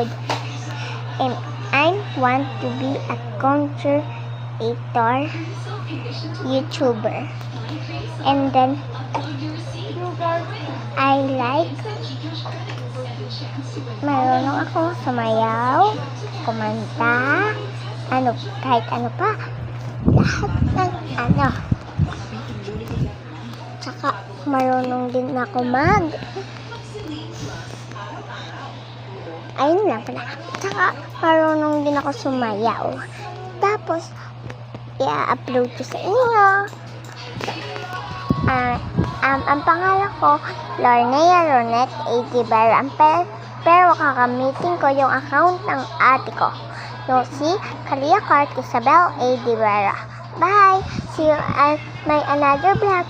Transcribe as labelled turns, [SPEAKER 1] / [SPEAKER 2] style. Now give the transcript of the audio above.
[SPEAKER 1] proud. And I want to be a content creator, YouTuber. And then I like marunong ako sumayaw, kumanta, kahit ano pa, lahat ng ano. Tsaka marunong din ako ayun lang pala. Tsaka marunong din ako sumayaw. Tapos i-upload ko sa inyo. Ang pangalan ko, Lornea Ronet A. Divera. Pero kakamitin ko yung account ng ate ko. Yung si Kalia Cart Isabel A. Divera. Bye! See you at my another vlog.